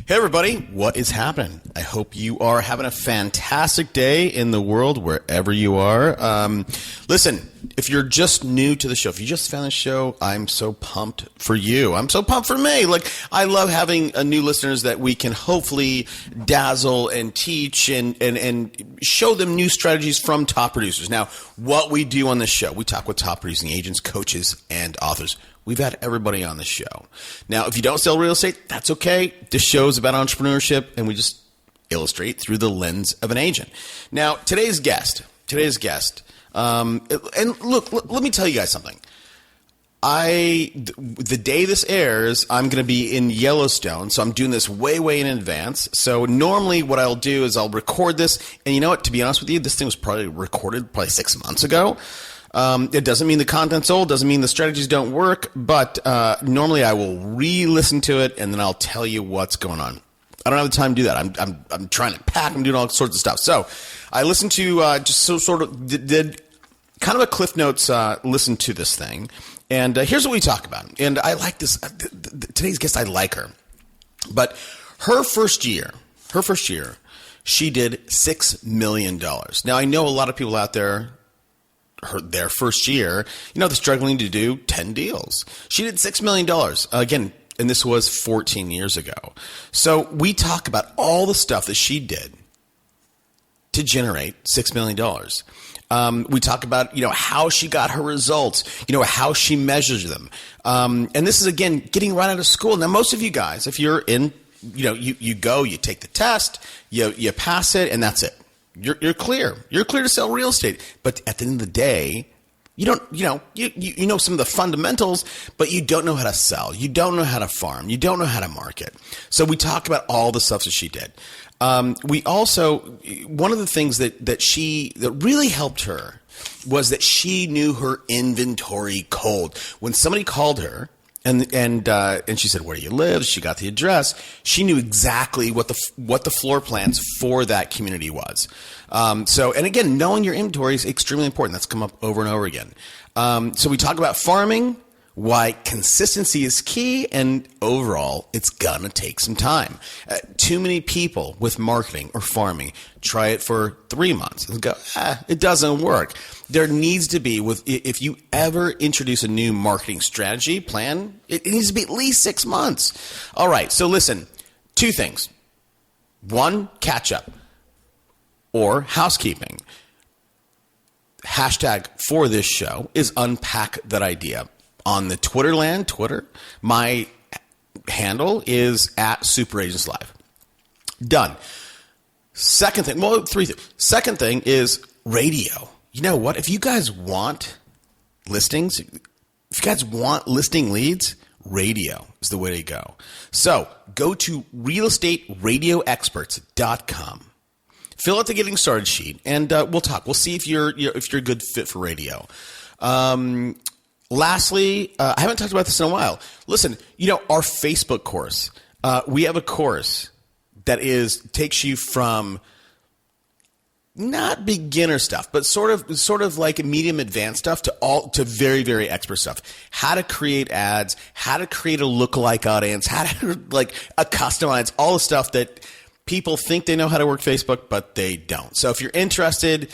Hey everybody, what is happening? I hope you are having a fantastic day in the world wherever you are. Listen, if you're just new to the show, if you just found the show, I'm so pumped for you. I'm so pumped for me. Like, I love having new listeners that we can hopefully dazzle and teach and show them new strategies from top producers. Now, what we do on this show, we talk with top producing agents, coaches, and authors. We've had everybody on the show. Now, if you don't sell real estate, that's okay. This show is about entrepreneurship, and we just illustrate through the lens of an agent. Now, today's guest, and look, let me tell you guys something. The day this airs, I'm going to be in Yellowstone, so I'm doing this way in advance. So normally what I'll do is I'll record this, and you know what? To be honest with you, this thing was probably recorded 6 months ago. It doesn't mean the content's old, doesn't mean the strategies don't work, but normally I will re-listen to it, and then I'll tell you what's going on. I don't have the time to do that. I'm trying to pack. I'm doing all sorts of stuff. So I listened to did kind of a Cliff Notes listen to this thing, and here's what we talk about. And I like this. Today's guest, I like her, but her first year, she did $6 million. Now I know a lot of people out there. Their first year, they're struggling to do 10 deals. She did $6 million. Again, and this was 14 years ago. So we talk about all the stuff that she did to generate $6 million. We talk about, how she got her results, how she measures them. And this is, again, getting right out of school. Now, most of you guys, if you're in, you go, you take the test, you pass it, and that's it. You're clear. You're clear to sell real estate. But at the end of the day, you don't, you know some of the fundamentals, but you don't know how to sell. You don't know how to farm. You don't know how to market. So we talk about all the stuff that she did. We also, one of the things that really helped her was that she knew her inventory cold. When somebody called her, and she said, "Where do you live?" She got the address. She knew exactly what the floor plans for that community was. And again, knowing your inventory is extremely important. That's come up over and over again. So we talk about farming, why consistency is key, and overall, it's gonna take some time. Too many people with marketing or farming try it for 3 months and go, it doesn't work. There needs to be, if you ever introduce a new marketing strategy plan, it needs to be at least 6 months. All right, so listen, 2 things. 1, catch up or housekeeping. Hashtag for this show is unpack that idea. On the Twitter, my handle is @SuperAgentsLive. Done. Second thing, 3 things. Second thing is radio. You know what? If you guys want listings, if you guys want listing leads, radio is the way to go. So go to realestateradioexperts.com. Fill out the getting started sheet, and we'll talk. We'll see if you're a good fit for radio. Lastly, I haven't talked about this in a while. Listen, our Facebook course, we have a course that takes you from not beginner stuff, but sort of like medium advanced stuff to very, very expert stuff. How to create ads, how to create a lookalike audience, how to a custom audience, all the stuff that people think they know how to work Facebook, but they don't. So if you're interested,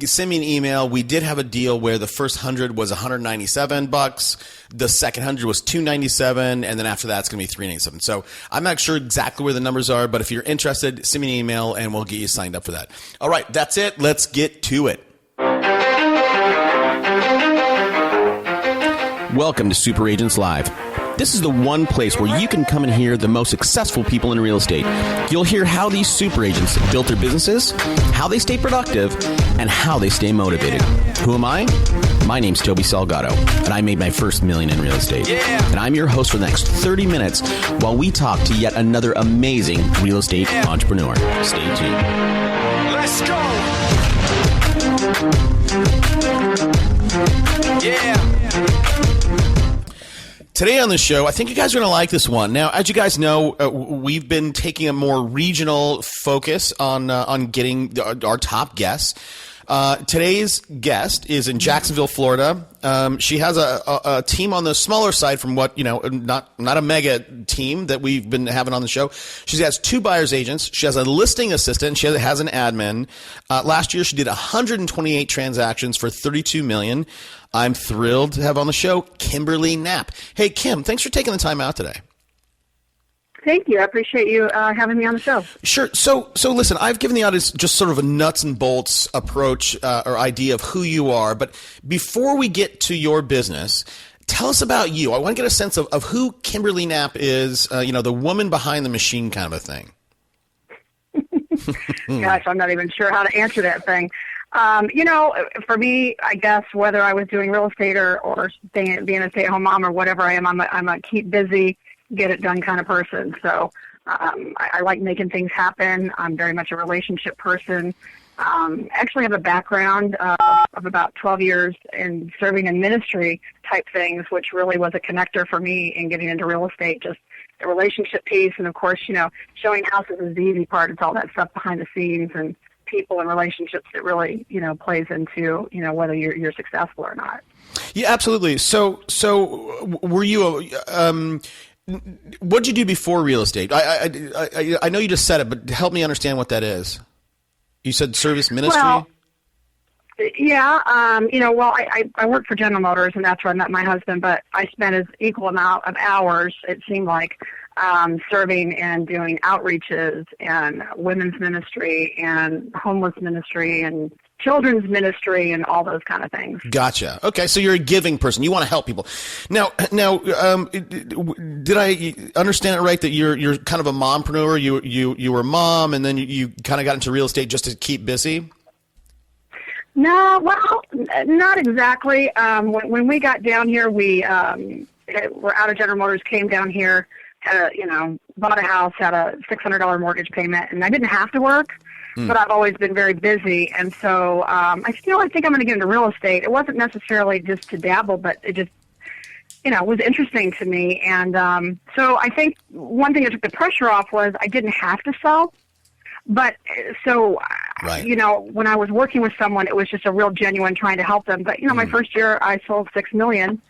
send me an email. We did have a deal where the first 100 was $197, the second 100 was $297, and then after that it's going to be $397. So I'm not sure exactly where the numbers are, but if you're interested, send me an email and we'll get you signed up for that. All right, that's it. Let's get to it. Welcome to Super Agents Live. This is the one place where you can come and hear the most successful people in real estate. You'll hear how these super agents built their businesses, how they stay productive, and how they stay motivated. Who am I? My name's Toby Salgado, and I made my first $1 million in real estate. Yeah. And I'm your host for the next 30 minutes while we talk to yet another amazing real estate entrepreneur. Stay tuned. Let's go! Yeah! Today on the show, I think you guys are going to like this one. Now, as you guys know, we've been taking a more regional focus on getting our top guests. Today's guest is in Jacksonville, Florida. She has a team on the smaller side from what, not a mega team that we've been having on the show. She has 2 buyer's agents. She has a listing assistant. She has an admin. Last year, she did 128 transactions for $32 million. I'm thrilled to have on the show Kimberly Knapp. Hey, Kim, thanks for taking the time out today. Thank you. I appreciate you having me on the show. Sure. So listen, I've given the audience just sort of a nuts and bolts approach or idea of who you are. But before we get to your business, tell us about you. I want to get a sense of who Kimberly Knapp is, the woman behind the machine kind of a thing. Gosh, I'm not even sure how to answer that thing. For me, I guess whether I was doing real estate or being a stay-at-home mom or whatever I am, I'm a keep busy, get it done kind of person. So I like making things happen. I'm very much a relationship person. Actually have a background of about 12 years in serving in ministry type things, which really was a connector for me in getting into real estate, just the relationship piece. And of course, showing houses is the easy part. It's all that stuff behind the scenes and people and relationships that really, plays into, whether you're successful or not. Yeah, absolutely. So were you what'd you do before real estate? I know you just said it, but help me understand what that is. You said service ministry? Well, yeah. I worked for General Motors, and that's where I met my husband, but I spent an equal amount of hours, it seemed like, serving and doing outreaches and women's ministry and homeless ministry and children's ministry and all those kind of things. Gotcha. Okay, so you're a giving person. You want to help people. Now, did I understand it right that you're kind of a mompreneur? You were a mom, and then you kind of got into real estate just to keep busy? No, well, not exactly. When we got down here, we were out of General Motors, came down here, bought a house, had a $600 mortgage payment, and I didn't have to work. But I've always been very busy, and so I think I'm going to get into real estate. It wasn't necessarily just to dabble, but it just, was interesting to me. And so I think one thing that took the pressure off was I didn't have to sell. But so, right. When I was working with someone, it was just a real genuine trying to help them. But, my first year I sold $6 million,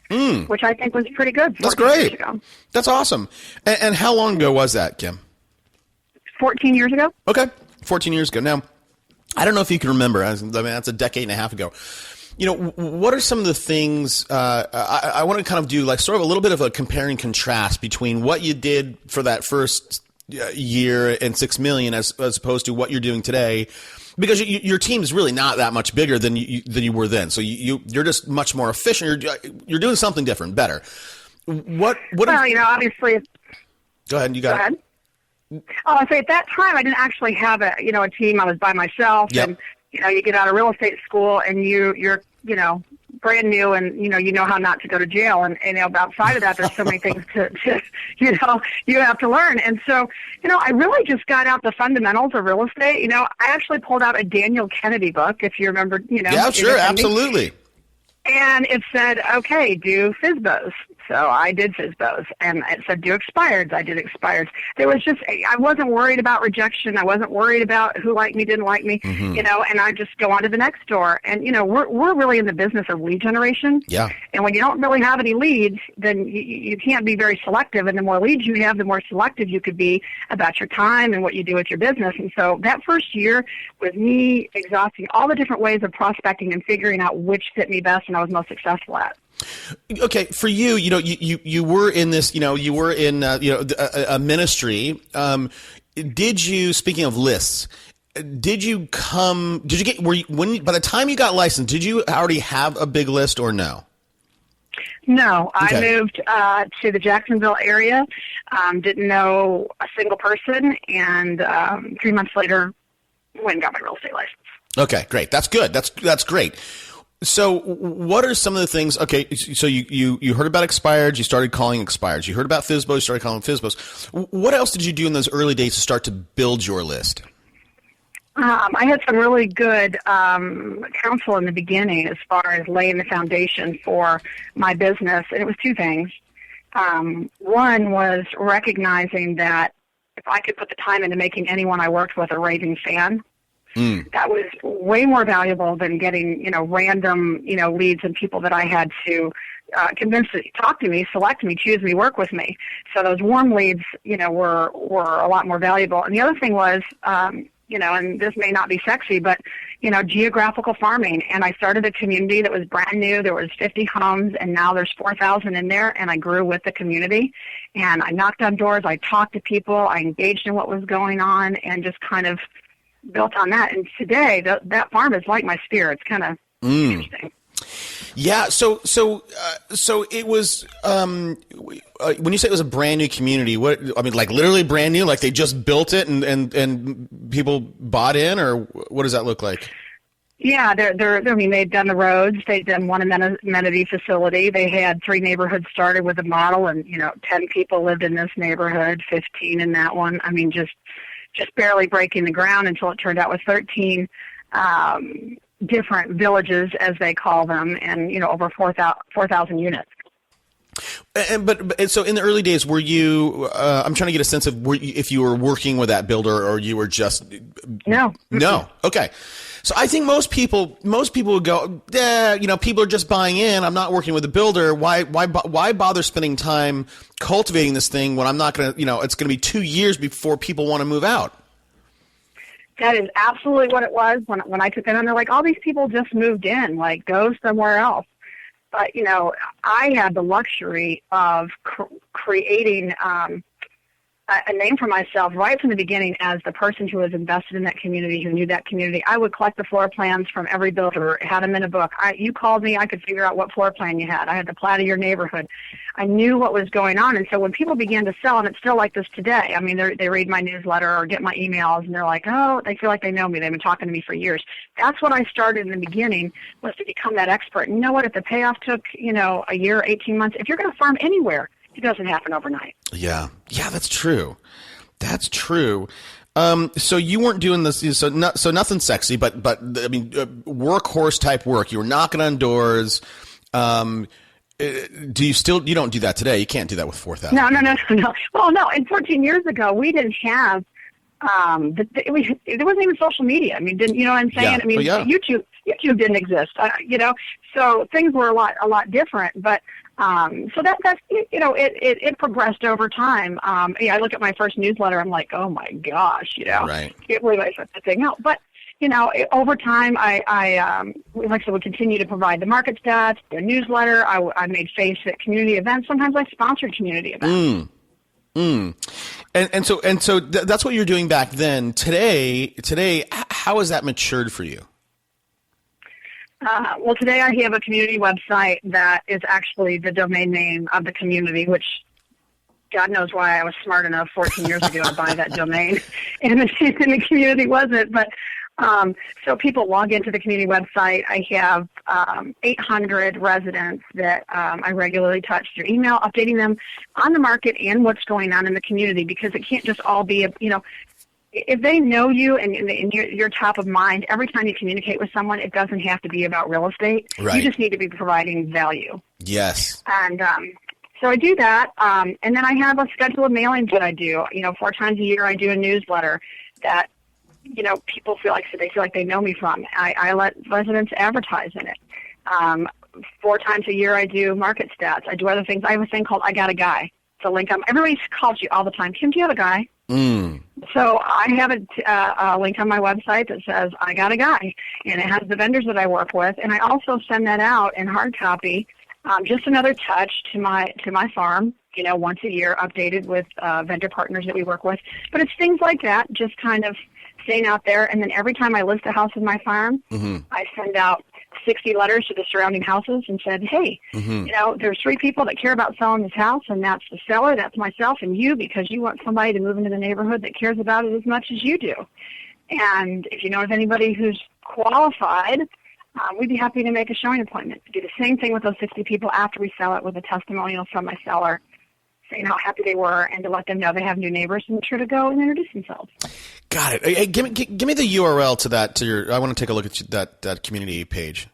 which I think was pretty good. That's great. That's awesome. And how long ago was that, Kim? 14 years ago. Okay. 14 years ago. Now, I don't know if you can remember. That's a decade and a half ago. What are some of the things I want to kind of do, like sort of a little bit of a compare and contrast between what you did for that first year and $6 million as opposed to what you're doing today, because your team is really not that much bigger than you were then. So you're just much more efficient. You're doing something different, better. Well, obviously. Go ahead. You got it. I'll say at that time I didn't actually have a team. I was by myself. Yep. And you get out of real estate school and you're brand new and you know how not to go to jail, and outside of that there's so many things to you have to learn. And so I really just got out the fundamentals of real estate. I actually pulled out a Daniel Kennedy book, if you remember. Yeah, sure, absolutely. And it said, okay, do FSBOs. So I did FSBOs. And it said, do expireds. I did expireds. There was just, I wasn't worried about rejection. I wasn't worried about who liked me, didn't like me, and I just go on to the next door. And, we're really in the business of lead generation. Yeah. And when you don't really have any leads, then you can't be very selective. And the more leads you have, the more selective you could be about your time and what you do with your business. And so that first year was me exhausting all the different ways of prospecting and figuring out which fit me best and I was most successful at. Okay, for you, you were in this, you were in a ministry. Did you? Speaking of lists, by the time you got licensed, did you already have a big list or no? No, okay. I moved to the Jacksonville area. Didn't know a single person, and 3 months later, went and got my real estate license. Okay, great. That's good. That's great. So what are some of the things, okay, so you heard about expireds, you started calling expireds. You heard about FSBOs, you started calling FSBOs. What else did you do in those early days to start to build your list? I had some really good counsel in the beginning as far as laying the foundation for my business, and it was two things. One was recognizing that if I could put the time into making anyone I worked with a raving fan, That was way more valuable than getting, random, leads and people that I had to convince to talk to me, select me, choose me, work with me. So those warm leads, were a lot more valuable. And the other thing was, and this may not be sexy, but, geographical farming. And I started a community that was brand new. There was 50 homes, and now there's 4,000 in there, and I grew with the community. And I knocked on doors. I talked to people. I engaged in what was going on and just kind of built on that. And today, that farm is like my sphere. It's kind of interesting. Yeah. So it was, when you say it was a brand new community, like literally brand new, like they just built it and people bought in, or what does that look like? Yeah, they'd done the roads. They'd done one amenity facility. They had 3 neighborhoods started with a model, and, 10 people lived in this neighborhood, 15 in that one. I mean, just barely breaking the ground until it turned out with 13, different villages, as they call them, and, over 4,000 units. But so in the early days, were you? I'm trying to get a sense of if you were working with that builder or you were just no. Okay, so I think most people would go, people are just buying in. I'm not working with a builder. Why bother spending time cultivating this thing when I'm not going to? It's going to be 2 years before people want to move out. That is absolutely what it was when I took it on. They're like, all these people just moved in, like, go somewhere else. But, I had the luxury of creating a name for myself right from the beginning as the person who was invested in that community, who knew that community. I would collect the floor plans from every builder, had them in a book. You called me, I could figure out what floor plan you had. I had the plat of your neighborhood. I knew what was going on. And so when people began to sell, and it's still like this today, I mean, they read my newsletter or get my emails, and they're like, oh, they feel like they know me. They've been talking to me for years. That's what I started in the beginning, was to become that expert. And you know what? If the payoff took, a year, 18 months, if you're going to farm anywhere, it doesn't happen overnight. Yeah, that's true. That's true. So you weren't doing this. So nothing sexy, but I mean, workhorse type work. You were knocking on doors. Do you still? You don't do that today. You can't do that with 4,000. No. Well, no. And 14 years ago, we didn't have. It wasn't even social media. I mean, you know what I'm saying? Yeah. I mean, YouTube didn't exist. So things were a lot different. But so that's it progressed over time. I look at my first newsletter. I'm like, oh my gosh, right. Can't believe I set that thing out. But over time, I would continue to provide the market stats, the newsletter. I made face at community events. Sometimes I sponsored community events. And so that's what you're doing back then. Today, how has that matured for you? Well, today I have a community website that is actually the domain name of the community, which God knows why I was smart enough 14 years ago to buy that domain, and the community wasn't. But so people log into the community website. I have 800 residents that I regularly touch through email, updating them on the market and what's going on in the community, because it can't just all be if they know you and you're top of mind, every time you communicate with someone, it doesn't have to be about real estate. Right. You just need to be providing value. Yes. And so I do that. And then I have a schedule of mailings that I do. 4 times a year I do a newsletter that, people feel like they know me from. I let residents advertise in it. 4 times a year I do market stats. I do other things. I have a thing called I Got a Guy. It's a link. Everybody calls you all the time. Kim, do you have a guy? So I have a link on my website that says I Got a Guy, and it has the vendors that I work with, and I also send that out in hard copy, just another touch to my farm, once a year, updated with vendor partners that we work with. But it's things like that, just kind of staying out there. And then every time I list a house in my farm, I send out 60 letters to the surrounding houses and said, hey, there's 3 people that care about selling this house, and that's the seller, that's myself, and you, because you want somebody to move into the neighborhood that cares about it as much as you do. And if you know of anybody who's qualified, we'd be happy to make a showing appointment. Do the same thing with those 60 people after we sell it, with a testimonial from my seller, saying how happy they were, and to let them know they have new neighbors and sure to go and introduce themselves. Got it. Hey, give me the URL to that. I want to take a look at that community page.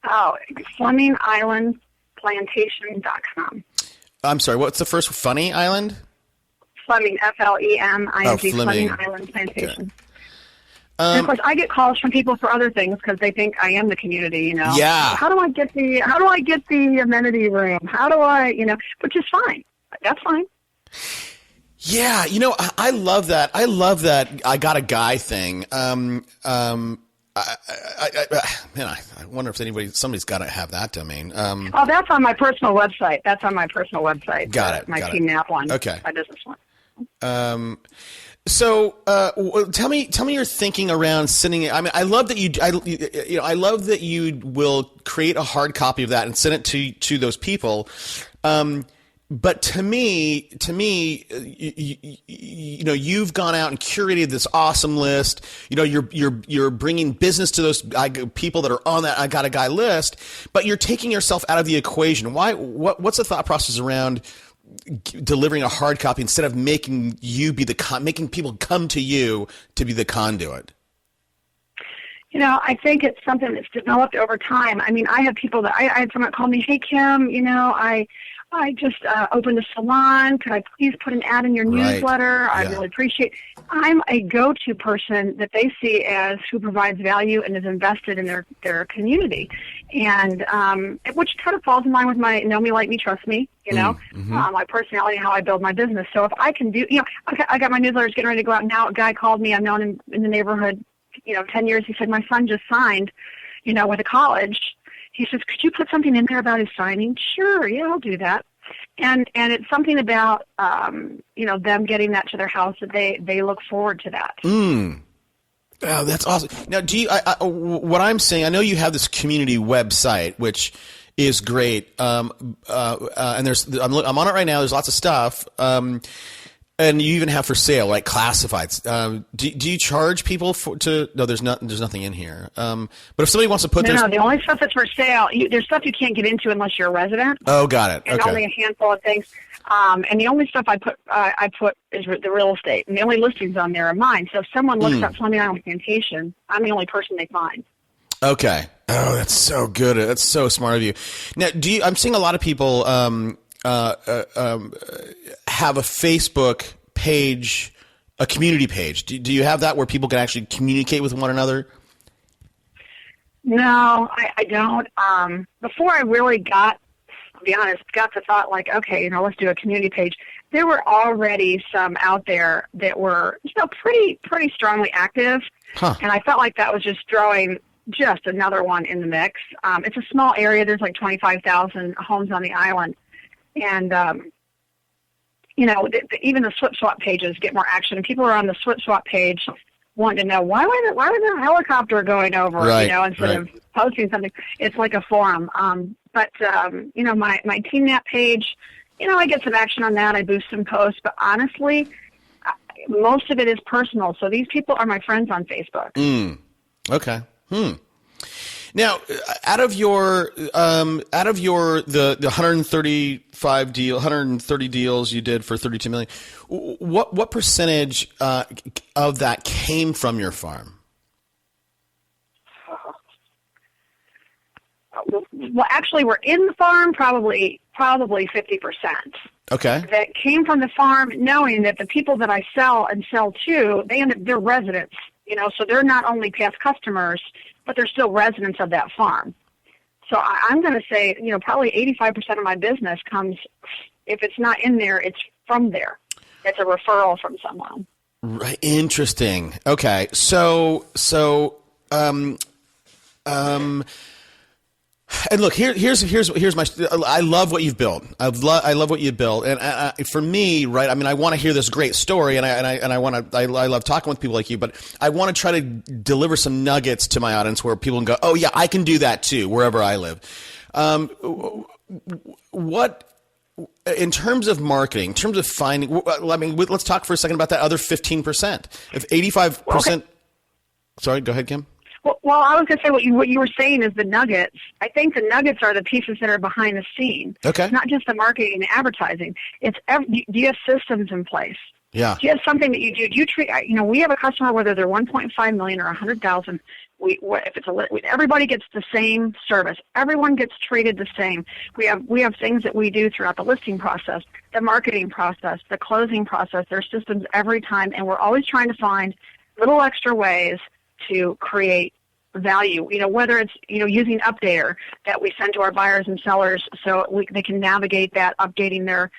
Oh, FlemingIslandPlantation.com. I'm sorry. What's the first? Funny Island? Fleming, Fleming, Fleming. Fleming Island Plantation. And of course, I get calls from people for other things because they think I am the community. Yeah. How do I get the amenity room? How do I, which is fine. That's fine. Yeah, I love that. I love that. I got a guy thing. I wonder if somebody's got to have that domain. That's on my personal website. Got it. My got Team it. Knapp one. Okay. My business one. So, tell me your thinking around sending it. I mean, I love that I love that you will create a hard copy of that and send it to those people. But to me, you've gone out and curated this awesome list. You're bringing business to those people that are on that I got a guy list, but you're taking yourself out of the equation. Why? What's the thought process around delivering a hard copy instead of making you be making people come to you to be the conduit? I think it's something that's developed over time. I mean, I have people that I had someone call me, "Hey Kim, I just opened a salon. Could I please put an ad in your newsletter? I really appreciate." I'm a go-to person that they see as who provides value and is invested in their community, and which kind of falls in line with my know me, like me, trust me. My personality and how I build my business. So if I can do, I got my newsletters getting ready to go out now. A guy called me. I've known him in the neighborhood, 10 years. He said, "My son just signed, with a college." He says, "Could you put something in there about his signing?" Sure, yeah, I'll do that. And it's something about them getting that to their house that they look forward to that. Oh, that's awesome. Now, do you? What I'm saying, I know you have this community website, which is great. And I'm on it right now. There's lots of stuff. And you even have for sale, like classifieds. Do you charge people no, there's nothing in here. But if somebody wants to put No, the only stuff that's for sale, there's stuff you can't get into unless you're a resident. Oh, got it. And only a handful of things. And the only stuff I put is the real estate. And the only listings on there are mine. So if someone looks up Fleming Island Plantation, I'm the only person they find. Okay. Oh, that's so good. That's so smart of you. Now, I'm seeing a lot of people have a Facebook page, a community page. Do you have that where people can actually communicate with one another? No, I don't. Before I really got the thought like, okay, let's do a community page. There were already some out there that were, pretty strongly active. Huh. And I felt like that was just throwing just another one in the mix. It's a small area. There's like 25,000 homes on the island. And, even the Swip Swap pages get more action. And people are on the Swip Swap page wanting to know, why was a helicopter going over, instead of posting something. It's like a forum. But my Team Knapp page, I get some action on that. I boost some posts. But honestly, most of it is personal. So these people are my friends on Facebook. Okay. Now, out of the 130 deals you did for $32 million, what percentage of that came from your farm? Well, actually, we're in the farm probably 50%. Okay. That came from the farm, knowing that the people that I sell to, they're residents. So they're not only past customers, but they're still residents of that farm. So I'm going to say, probably 85% of my business comes, if it's not in there, it's from there. It's a referral from someone. Right. Interesting. Okay. So, and look, here's my. I love what you've built. I love what you built, and for me, right? I mean, I want to hear this great story, and I love talking with people like you, but I want to try to deliver some nuggets to my audience where people can go, oh yeah, I can do that too, wherever I live. What, in terms of marketing, in terms of finding, I mean, let's talk for a second about that other 15%. If 85%, okay. Sorry, go ahead, Kim. Well, I was going to say what you were saying is the nuggets. I think the nuggets are the pieces that are behind the scene. Okay. It's not just the marketing and advertising. It's do you have systems in place? Yeah. Do you have something that you do? Do you treat? We have a customer, whether they're 1.5 million or 100,000. Everybody gets the same service. Everyone gets treated the same. We have things that we do throughout the listing process, the marketing process, the closing process. There's systems every time, and we're always trying to find little extra ways to create value, whether it's, using Updater that we send to our buyers and sellers so they can navigate that, updating their,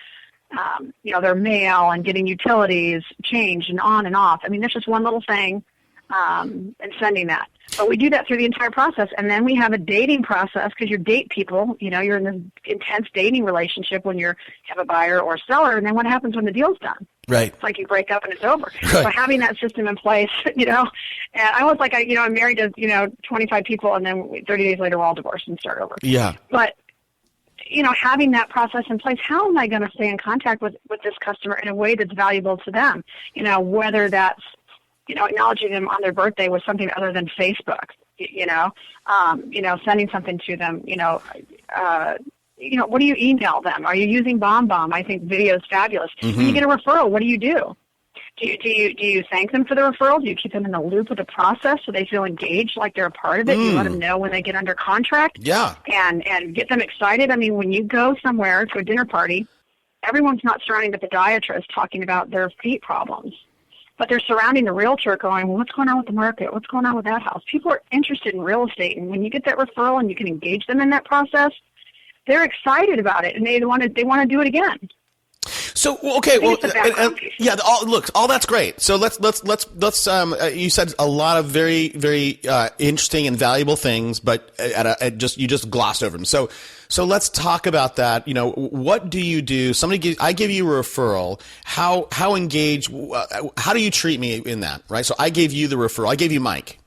their mail and getting utilities changed and on and off. I mean, that's just one little thing, and sending that. But we do that through the entire process. And then we have a dating process because you date people, you're in this intense dating relationship when you have a buyer or seller. And then what happens when the deal's done? Right. It's like you break up and it's over. Right. So having that system in place, and I was like, I'm married to, 25 people, and then 30 days later we're all divorced and start over. Yeah. But, having that process in place, how am I going to stay in contact with this customer in a way that's valuable to them? Whether that's, acknowledging them on their birthday with something other than Facebook, sending something to them, what do you email them? Are you using BombBomb? I think video is fabulous. Mm-hmm. When you get a referral, what do you do? Do you thank them for the referral? Do you keep them in the loop of the process so they feel engaged, like they're a part of it? You let them know when they get under contract. Yeah. And get them excited. I mean, when you go somewhere to a dinner party, everyone's not surrounding the podiatrist talking about their feet problems, but they're surrounding the realtor going, well, what's going on with the market? What's going on with that house? People are interested in real estate, and when you get that referral and you can engage them in that process, they're excited about it, and they want to do it again. So okay, all that's great. So let's you said a lot of very very interesting and valuable things, but you just glossed over them. So let's talk about that. What do you do? I give you a referral. How engaged? How do you treat me in that? Right. So I gave you the referral. I gave you Mike.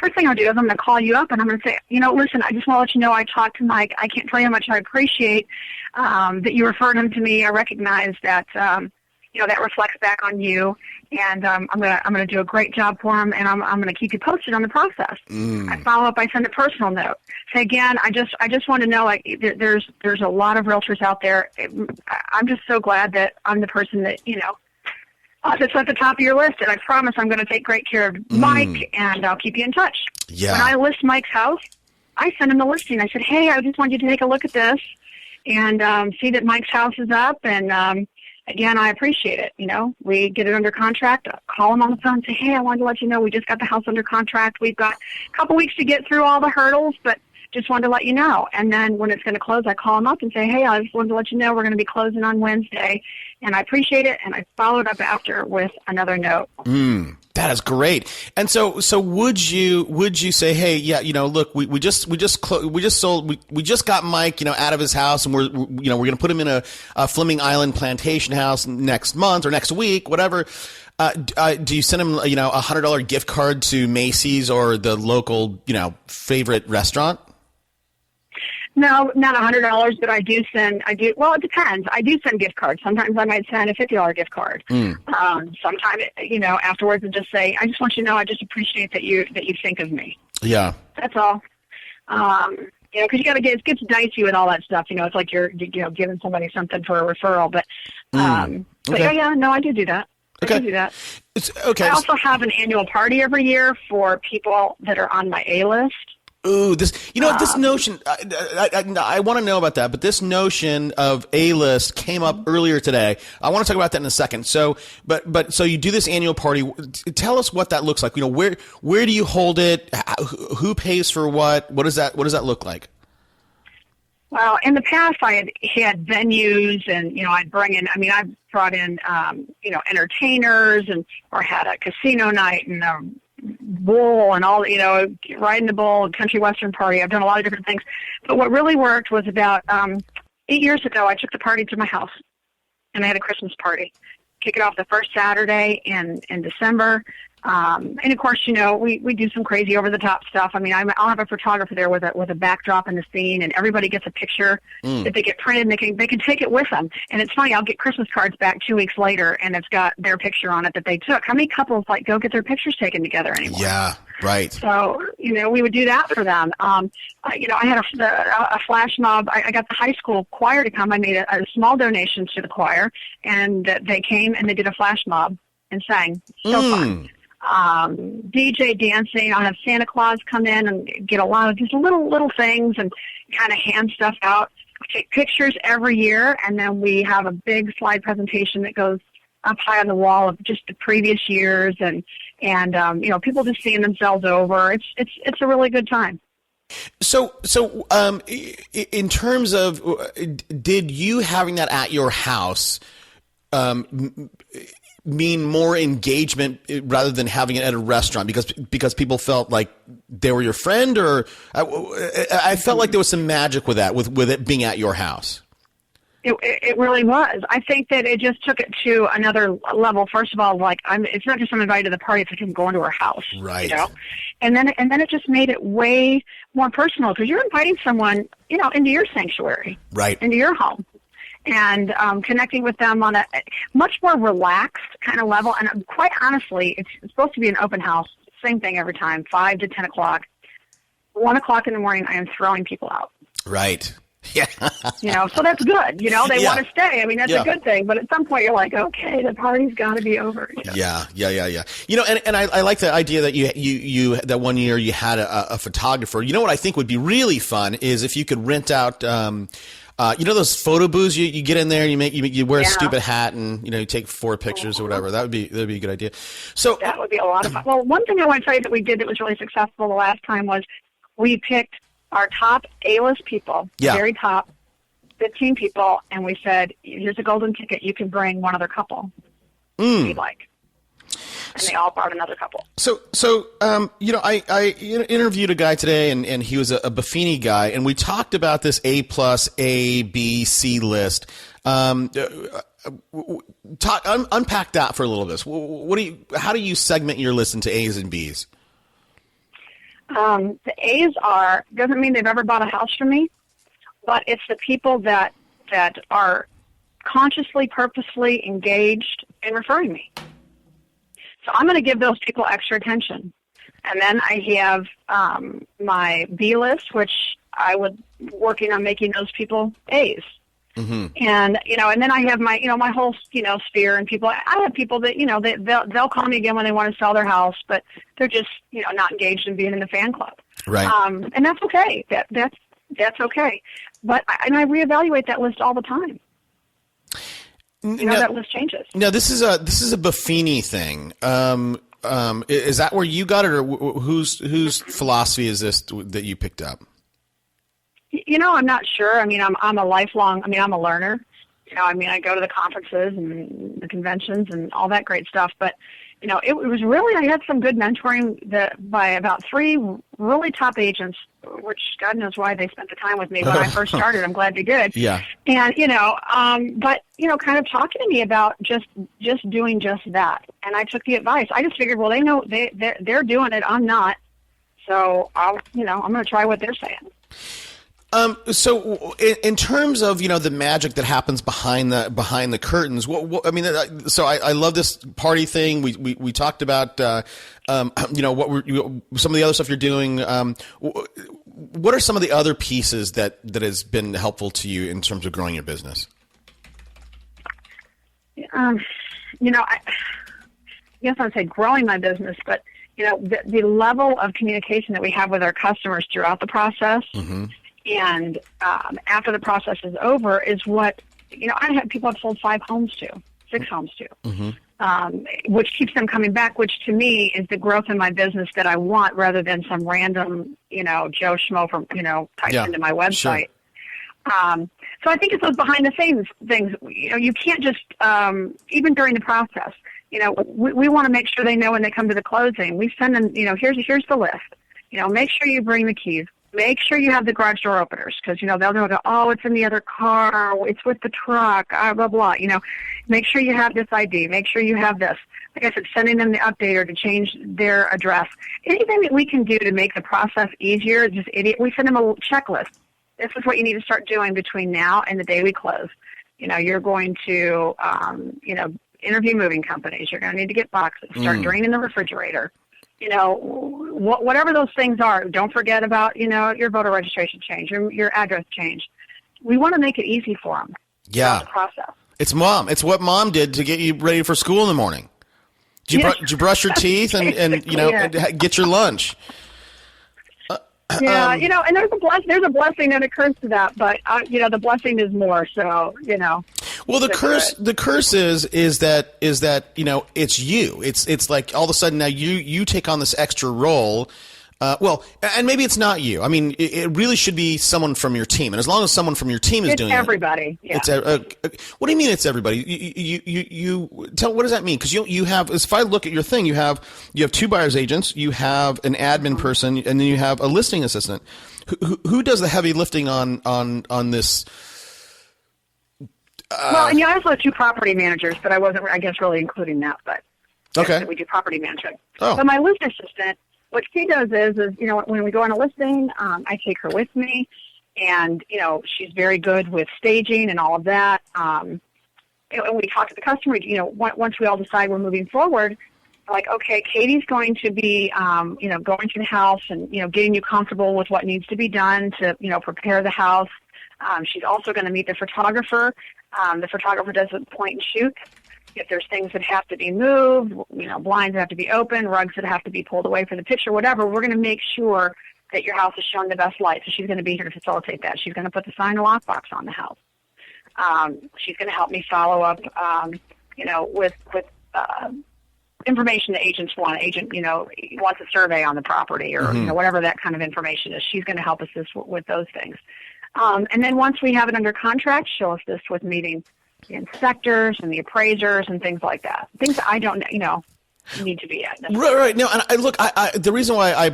First thing I'll do is I'm going to call you up and I'm going to say, listen, I just want to let you know I talked to Mike. I can't tell you how much I appreciate that you referred him to me. I recognize that that reflects back on you, and I'm going to do a great job for him, and I'm going to keep you posted on the process. I follow up. I send a personal note. Say again, I just want to know, like, there's a lot of realtors out there. I'm just so glad that I'm the person that that's at the top of your list, and I promise I'm going to take great care of Mike, and I'll keep you in touch. Yeah. When I list Mike's house, I send him the listing. I said, hey, I just want you to take a look at this and see that Mike's house is up, and again, I appreciate it. We get it under contract. I'll call him on the phone and say, hey, I wanted to let you know we just got the house under contract. We've got a couple weeks to get through all the hurdles, but just wanted to let you know. And then when it's going to close, I call him up and say, hey, I just wanted to let you know we're going to be closing on Wednesday, and I appreciate it. And I followed up after with another note. That is great. And so would you say, hey, yeah, look, we just got Mike, out of his house, and we're going to put him in a Fleming Island plantation house next month or next week, whatever. Do you send him, a $100 gift card to Macy's or the local, favorite restaurant? No, not $100, but well, it depends. I do send gift cards. Sometimes I might send a $50 gift card. Sometimes, afterwards and just say, I just want you to know I just appreciate that you think of me. Yeah. That's all. Because it gets dicey with all that stuff. It's like you're giving somebody something for a referral. But okay. I do that. Okay. I do that. Okay. I also have an annual party every year for people that are on my A-list. Ooh, this notion, I want to know about that, but this notion of A-list came up earlier today. I want to talk about that in a second. So you do this annual party. Tell us what that looks like. Where do you hold it? Who pays for what? What does that look like? Well, in the past, I had venues, and I've brought in entertainers, or had a casino night and a bowl and all, riding the bull, country western party. I've done a lot of different things, but what really worked was about 8 years ago. I took the party to my house, and I had a Christmas party. Kick it off the first Saturday in December. And of course, we do some crazy over the top stuff. I'll have a photographer there with a backdrop in the scene, and everybody gets a picture that they get printed, and they can take it with them. And it's funny, I'll get Christmas cards back 2 weeks later, and it's got their picture on it that they took. How many couples go get their pictures taken together anymore? Yeah, right. So we would do that for them. I had a flash mob. I got the high school choir to come. I made a small donation to the choir, and they came and they did a flash mob and sang. So fun. DJ dancing. I'll have Santa Claus come in and get a lot of just little things and kind of hand stuff out. We take pictures every year, and then we have a big slide presentation that goes up high on the wall of just the previous years, and people just seeing themselves over. It's a really good time. So, in terms of, did you having that at your house mean more engagement rather than having it at a restaurant because people felt like they were your friend, or I felt like there was some magic with that, with it being at your house? It really was. I think that it just took it to another level. First of all, it's not just I'm invited to the party; it's like I'm going to her house, right? And then it just made it way more personal because you're inviting someone, into your sanctuary, right, into your home, and connecting with them on a much more relaxed kind of level. And quite honestly, it's supposed to be an open house. Same thing every time, 5 to 10 o'clock. 1 o'clock in the morning, I am throwing people out. Right. Yeah. So that's good. They want to stay. I mean, that's a good thing. But at some point, you're like, okay, the party's got to be over. Yeah. And I like the idea that you that one year you had a photographer. You know what I think would be really fun is if you could rent out, those photo booths you get in there and you wear a stupid hat and you take 4 pictures or whatever. That'd be a good idea. So that would be a lot of fun. Well, one thing I want to tell you that we did that was really successful the last time was we picked our top A-list people, very top 15 people, and we said, here's a golden ticket. You can bring one other couple if you'd like. And they all brought another couple. So I interviewed a guy today, and he was a Buffini guy, and we talked about this A+, A, B, C list. Unpack that for a little bit. How do you segment your list into A's and B's? The A's doesn't mean they've ever bought a house from me, but it's the people that are consciously, purposefully engaged in referring me. So I'm going to give those people extra attention. And then I have my B list, which I would working on making those people A's. Mm-hmm. And and then I have my my whole sphere and people. I have people that they'll call me again when they want to sell their house, but they're just not engaged in being in the fan club. Right. And that's okay. That's okay. But I reevaluate that list all the time. That list changes. Now this is a Buffini thing. Is that where you got it, or whose philosophy is this that you picked up? I'm not sure. I mean, I'm a lifelong. I mean, I'm a learner. I go to the conferences and the conventions and all that great stuff. But it was really, I had some good mentoring by about 3 really top agents, which God knows why they spent the time with me when I first started. I'm glad they did. Yeah. And but kind of talking to me about just doing just that. And I took the advice. I just figured, well, they know they're doing it. I'm not. So I'm going to try what they're saying. So in terms of, the magic that happens behind the curtains, so I love this party thing. We talked about, some of the other stuff you're doing. What are some of the other pieces that has been helpful to you in terms of growing your business? I guess I would say growing my business, but, the level of communication that we have with our customers throughout the process. Mm-hmm. And after the process is over is what, I have people I've sold 5 homes to, 6 homes to, mm-hmm. Which keeps them coming back, which to me is the growth in my business that I want rather than some random, Joe Schmo from, typed into my website. Sure. So I think it's those behind the scenes things. You can't just, even during the process, we want to make sure they know when they come to the closing. We send them, here's the list. Make sure you bring the keys. Make sure you have the garage door openers because, they'll know, oh, it's in the other car, it's with the truck, blah, blah, Make sure you have this ID. Make sure you have this. Like I said, sending them the updater to change their address. Anything that we can do to make the process easier, we send them a checklist. This is what you need to start doing between now and the day we close. You're going to, interview moving companies. You're going to need to get boxes. Start draining the refrigerator. Whatever those things are, don't forget about, your voter registration change, your address change. We want to make it easy for them. Yeah. The process. It's what mom did to get you ready for school in the morning. Did you brush your teeth and get your lunch? Yeah, and there's a blessing that occurs to that, but the blessing is more. So Well, the curse is that it's you. It's like all of a sudden now you take on this extra role. And maybe it's not you. I mean, it really should be someone from your team. And as long as someone from your team is doing everybody. it, everybody. Yeah. What do you mean it's everybody? You tell, what does that mean? Because you have, if I look at your thing, you have 2 buyer's agents, you have an admin person, and then you have a listing assistant. Who does the heavy lifting on this? Well, and you also have 2 property managers, but I wasn't, I guess, really including that. But okay, we do property management. Oh. So my listing assistant, what she does is when we go on a listing, I take her with me, and she's very good with staging and all of that. And we talk to the customer. Once we all decide we're moving forward, like, okay, Katie's going to be going to the house and getting you comfortable with what needs to be done to prepare the house. She's also going to meet the photographer. The photographer does a point and shoot. If there's things that have to be moved, blinds that have to be open, rugs that have to be pulled away for the picture, whatever, we're going to make sure that your house is shown the best light. So she's going to be here to facilitate that. She's going to put the sign and lockbox on the house. She's going to help me follow up, with information the agents want. Agent, wants a survey on the property or whatever that kind of information is. She's going to help assist with those things. And then once we have it under contract, she'll assist with meeting the inspectors and the appraisers and things like that. Things that I don't, need to be at. Right. No, and the reason why I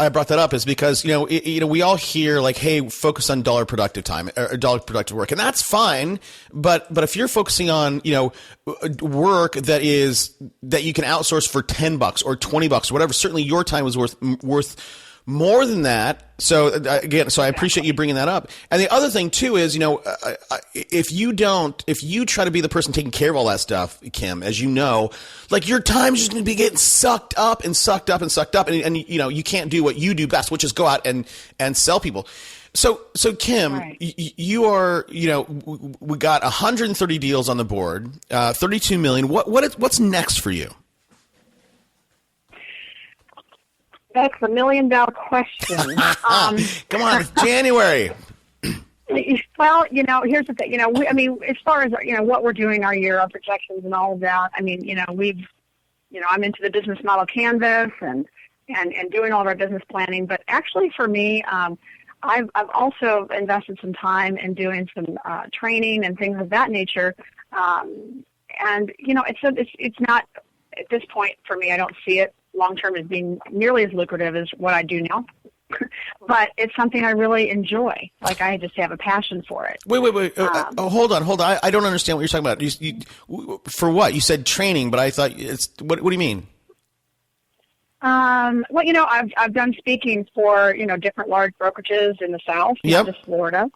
brought that up is because we all hear like, hey, focus on dollar productive time or dollar productive work, and that's fine. But if you're focusing on work that you can outsource for $10 or $20 or whatever, certainly your time is worth more than that. So again, I appreciate you bringing that up. And the other thing too is, if you try to be the person taking care of all that stuff, Kim, as you know, like your time's just going to be getting sucked up and sucked up and sucked up. And you can't do what you do best, which is go out and sell people. So Kim, right. You are, we got 130 deals on the board, 32 million. What's next for you? That's the $1 million question. Come on, it's January. Well, here's the thing. As far as what we're doing our year, our projections, and all of that. I'm into the business model canvas and doing all of our business planning. But actually, for me, I've also invested some time in doing some training and things of that nature. It's not at this point for me. I don't see it long-term as being nearly as lucrative as what I do now. But it's something I really enjoy. Like, I just have a passion for it. Wait. Hold on. I don't understand what you're talking about. You, for what? You said training, but I thought what do you mean? I've done speaking for, different large brokerages in the South, not just Florida.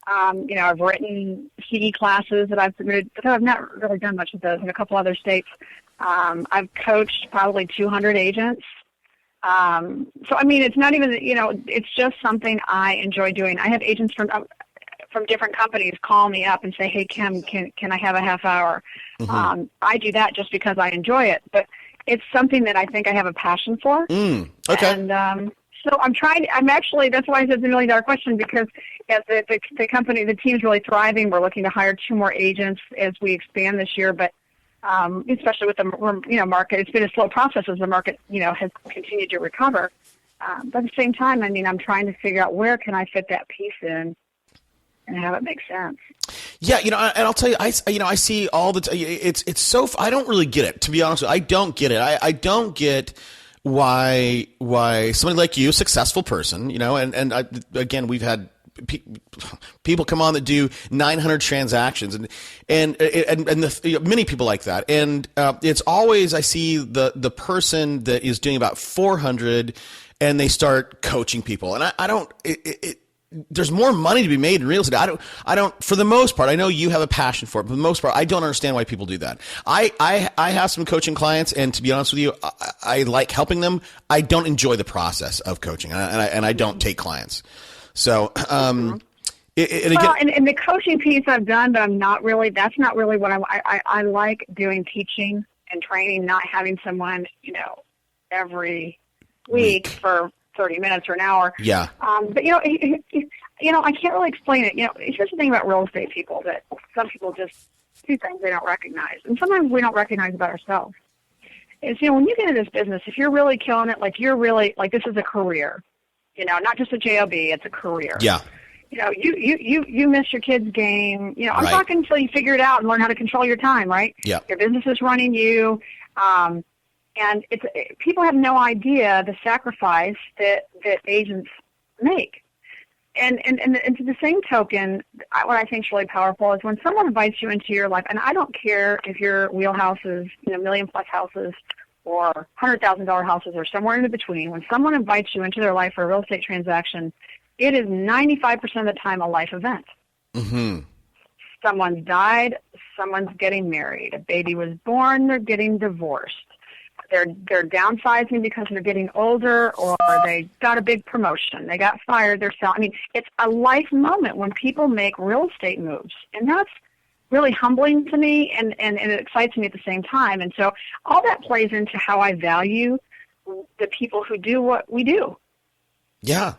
I've written CE classes that I've submitted, but I've not really done much of those in a couple other states. I've coached probably 200 agents. It's not even, it's just something I enjoy doing. I have agents from different companies call me up and say, hey, Kim, can I have a half hour? Mm-hmm. I do that just because I enjoy it, but it's something that I think I have a passion for. Okay. And, so I'm actually, that's why I said the $1 million question, because as the company, the team's really thriving. We're looking to hire 2 more agents as we expand this year, but especially with the market, it's been a slow process as the market has continued to recover. But at the same time, I'm trying to figure out where can I fit that piece in and have it make sense. Yeah, and I'll tell you, I see all the it's so I don't really get it, to be honest with you. I don't get it. I don't get why somebody like you, a successful person, and again, we've had people come on that do 900 transactions and many people like that. And it's always, I see the person that is doing about 400 and they start coaching people. And I don't, there's more money to be made in real estate. I don't, for the most part, I know you have a passion for it, but for the most part, I don't understand why people do that. I have some coaching clients, and to be honest with you, I like helping them. I don't enjoy the process of coaching, and I don't take clients. So, and the coaching piece I've done, but that's not really what I like doing, teaching and training, not having someone, every week for 30 minutes or an hour. Yeah. But I can't really explain it. Here's the thing about real estate people, that some people just two things they don't recognize, and sometimes we don't recognize about ourselves. Is, when you get into this business, if you're really killing it, like you're really, like this is a career, not just a job, it's a career. Yeah. You miss your kid's game. I'm Right. talking until you figure it out and learn how to control your time, right? Yeah. Your business is running you. And people have no idea the sacrifice that agents make. And to the same token, what I think is really powerful is when someone invites you into your life, and I don't care if your wheelhouse is million-plus houses or $100,000 houses or somewhere in between, when someone invites you into their life for a real estate transaction, it is 95% of the time a life event. Mm-hmm. Someone's died, someone's getting married, a baby was born, they're getting divorced. They're downsizing because they're getting older, or they got a big promotion, they got fired, they're selling. I mean, it's a life moment when people make real estate moves, and that's really humbling to me, and it excites me at the same time. And so all that plays into how I value the people who do what we do. Yeah.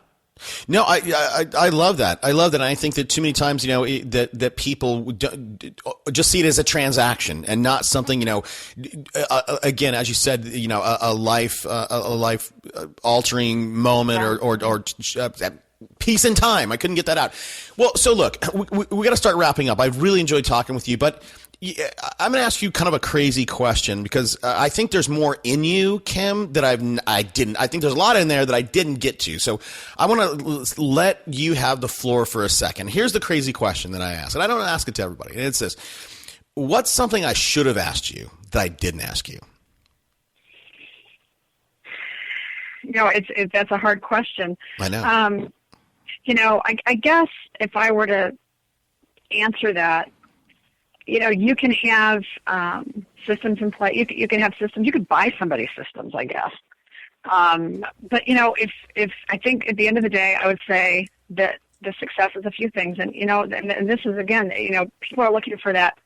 No, I love that. I love that. And I think that too many times, that people just see it as a transaction and not something, again, as you said, a life altering moment or peace in time. I couldn't get that out. Well, so look, we got to start wrapping up. I've really enjoyed talking with you, but I'm going to ask you kind of a crazy question because I think there's more in you, Kim, that I didn't. I think there's a lot in there that I didn't get to. So I want to let you have the floor for a second. Here's the crazy question that I ask, and I don't ask it to everybody. And it's this: what's something I should have asked you that I didn't ask you? That's a hard question. I know. I guess if I were to answer that, you can have systems in place. You can have systems. You could buy somebody's systems, I guess. But if I think at the end of the day, I would say that the success is a few things, and and this is again, people are looking for that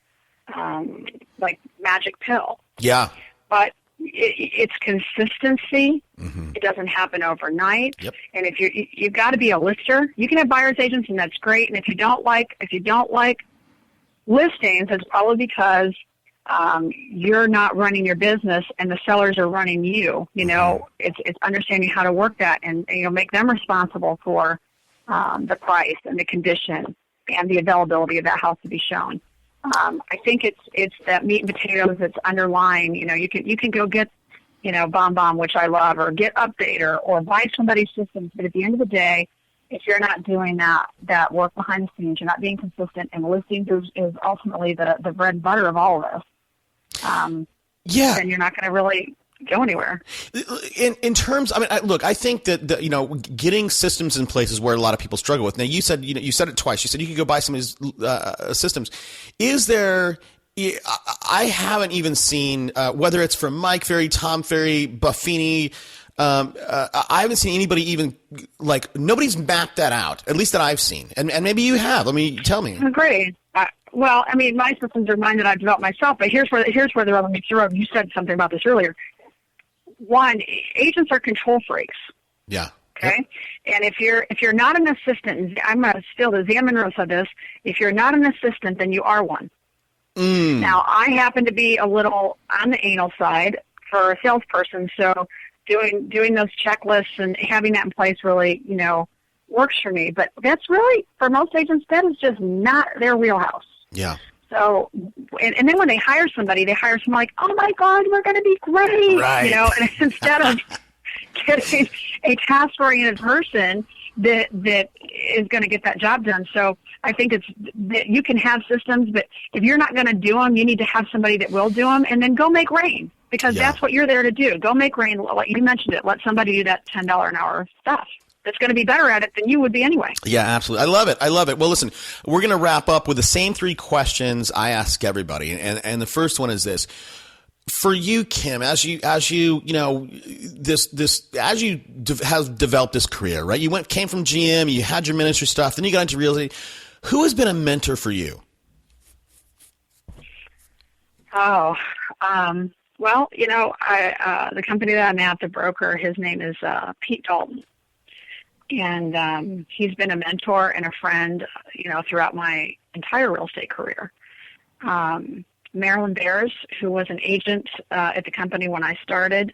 like magic pill. Yeah. But it's consistency. Mm-hmm. It doesn't happen overnight. Yep. And if you've got to be a lister. You can have buyer's agents, and that's great. And if you don't like listings, it's probably because you're not running your business and the sellers are running you. It's understanding how to work that and make them responsible for the price and the condition and the availability of that house to be shown. I think it's that meat and potatoes that's underlying. You can go get BombBomb, which I love, or get Update or buy somebody's systems, but at the end of the day, if you're not doing that work behind the scenes, you're not being consistent, and listings is ultimately the bread and butter of all of this, then you're not going to really go anywhere. In terms, I think that getting systems in place is where a lot of people struggle with. Now, you said you said it twice. You said you could go buy some of these systems. Is there? I haven't even seen whether it's from Mike Ferry, Tom Ferry, Buffini. I haven't seen anybody even nobody's mapped that out, at least that I've seen. And maybe you have. Tell me. Great. Well, my systems are mine that I've developed myself, but here's where the rubber meets the road. You said something about this earlier. One, agents are control freaks. Yeah. Okay. Yep. And if you're not an assistant, I'm going to steal this. Zan Monroe said this. If you're not an assistant, then you are one. Now, I happen to be a little on the anal side for a salesperson, so doing those checklists and having that in place really, works for me. But that's really, for most agents, that is just not their wheelhouse. Yeah. So, and then when they hire somebody like, oh my God, we're going to be great. Right. And instead of getting a task-oriented person that is going to get that job done. So I think it's that you can have systems, but if you're not going to do them, you need to have somebody that will do them, and then go make rain, because that's what you're there to do. Go make rain. You mentioned it. Let somebody do that $10 an hour stuff that's going to be better at it than you would be anyway. Yeah, absolutely. I love it. Well, listen, we're going to wrap up with the same three questions I ask everybody. And the first one is this: for you, Kim, as you have developed this career, right? You came from GM, you had your ministry stuff, then you got into real estate. Who has been a mentor for you? Well, the company that I'm at, the broker, his name is Pete Dalton. And he's been a mentor and a friend, throughout my entire real estate career. Marilyn Bears, who was an agent at the company when I started.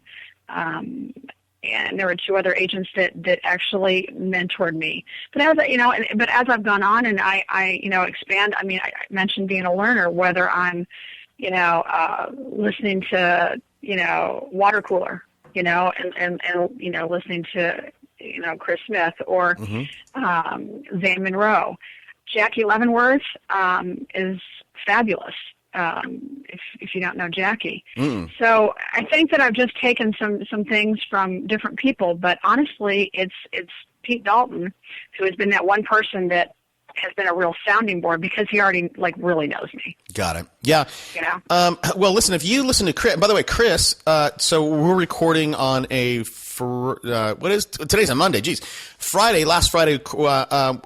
And there were 2 other agents that actually mentored me. But as I've gone on and I expand, I mentioned being a learner, whether I'm, listening to, Water Cooler, and listening to, Chris Smith or Zane Monroe. Jackie Leavenworth is fabulous. If you don't know Jackie. So I think that I've just taken some things from different people, but honestly, it's Pete Dalton, who has been that one person that has been a real sounding board because he already really knows me. Got it. Yeah. Well, listen, if you listen to Chris, by the way, Chris, so we're recording on today's a Monday. Geez. Last Friday,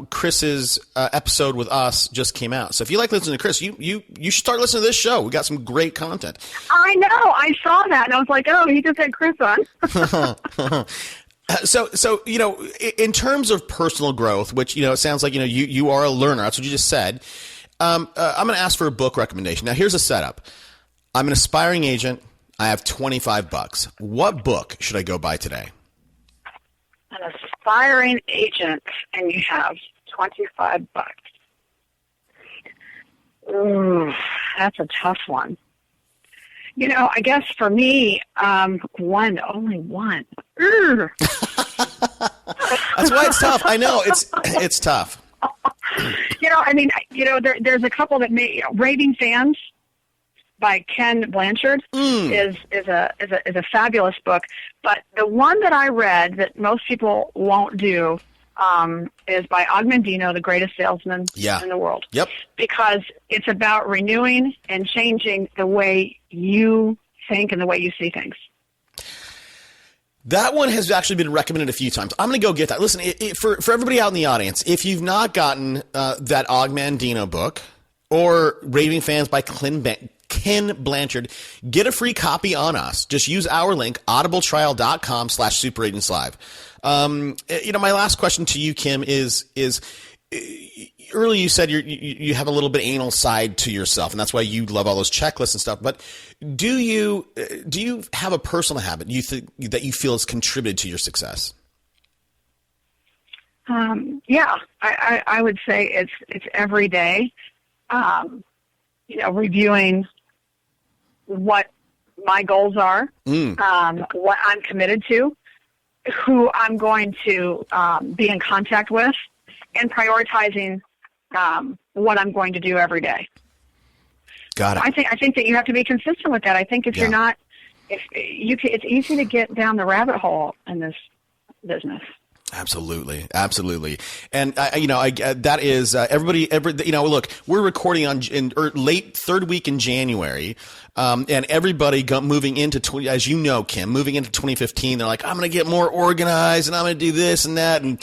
Chris's episode with us just came out. So if you like listening to Chris, you should start listening to this show. We got some great content. I know. I saw that and I was like, oh, he just had Chris on. So in terms of personal growth, which it sounds like you are a learner. That's what you just said. I'm going to ask for a book recommendation. Now, here's a setup. I'm an aspiring agent. I have $25. What book should I go buy today? An aspiring agent, and you have $25. Ooh, that's a tough one. I guess for me, only one. That's why it's tough. I know it's tough. There's a couple that Raving Fans by Ken Blanchard is a fabulous book. But the one that I read that most people won't do is by Og Mandino, the greatest salesman in the world. Yep. Because it's about renewing and changing the way you think and the way you see things. That one has actually been recommended a few times. I'm going to go get that. Listen, for everybody out in the audience, if you've not gotten that Og Mandino book or Raving Fans by Ken Blanchard, get a free copy on us. Just use our link, audibletrial.com/superagentslive. My last question to you, Kim, is earlier you said you have a little bit anal side to yourself, and that's why you love all those checklists and stuff. But do you have a personal habit that you feel has contributed to your success? Yeah, I would say it's every day. Reviewing what my goals are, what I'm committed to, who I'm going to be in contact with, and prioritizing what I'm going to do every day. Got it. I think that you have to be consistent with that. I think if you're not, it's easy to get down the rabbit hole in this business. Absolutely. And that is everybody. Look, we're recording in late third week in January, and everybody moving into as you know, Kim, moving into 2015. They're like, I'm going to get more organized, and I'm going to do this and that, and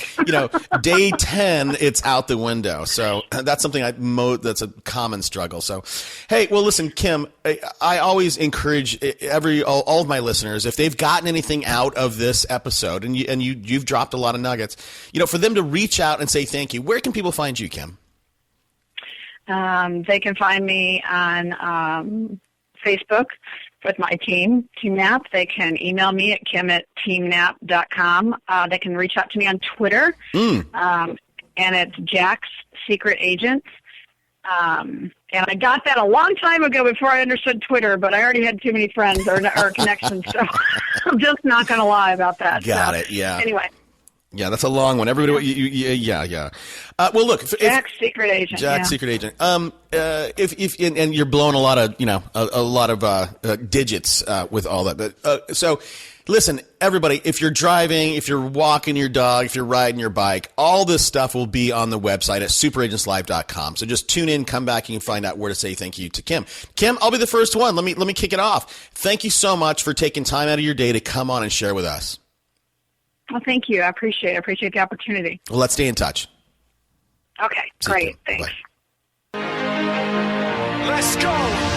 day 10, it's out the window. So that's something that's a common struggle. So, hey, well, listen, Kim, I always encourage all of my listeners, if they've gotten anything out of this episode, and you've dropped a lot of nuggets, for them to reach out and say thank you. Where can people find you, Kim? They can find me on Facebook with my team, Team Knapp. They can email me at kim@teamknapp.com. They can reach out to me on Twitter, and it's Jack's Secret Agent. And I got that a long time ago before I understood Twitter, but I already had too many friends or connections, so I'm just not going to lie about that. Got it, yeah. Anyway. Yeah, that's a long one. Everybody, yeah. Well, look, Jack's Secret Agent. Jack's Secret Agent. If you're blowing a lot of digits with all that. So, listen, everybody. If you're driving, if you're walking your dog, if you're riding your bike, all this stuff will be on the website at superagentslive.com. So just tune in, come back, and you can find out where to say thank you to Kim. Kim, I'll be the first one. Let me kick it off. Thank you so much for taking time out of your day to come on and share with us. Well, thank you. I appreciate the opportunity. Well, let's stay in touch. Okay, great. Thanks. Let's go.